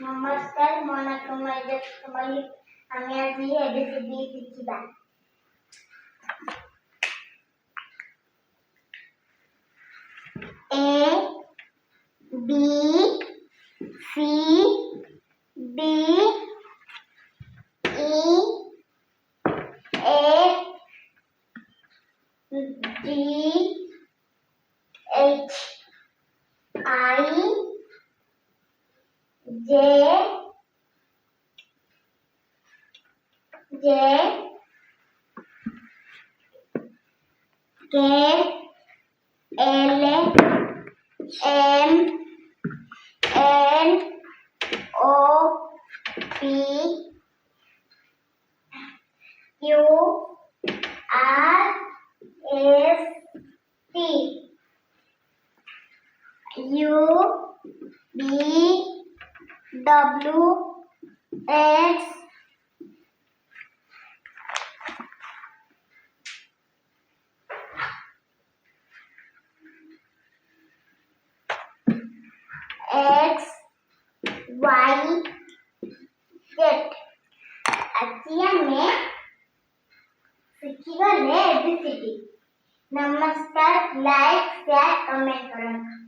নমস্কার, মনে তোমাদের সবাই আমি আজ এবিসিডি শিখিবা। A B C D E F G H I J K L M N O P Q R S T U V W X X Y Z. आज आमे शिखिगले एबीसीडी। नमस्कार, लाइक शेयर कमेंट करो।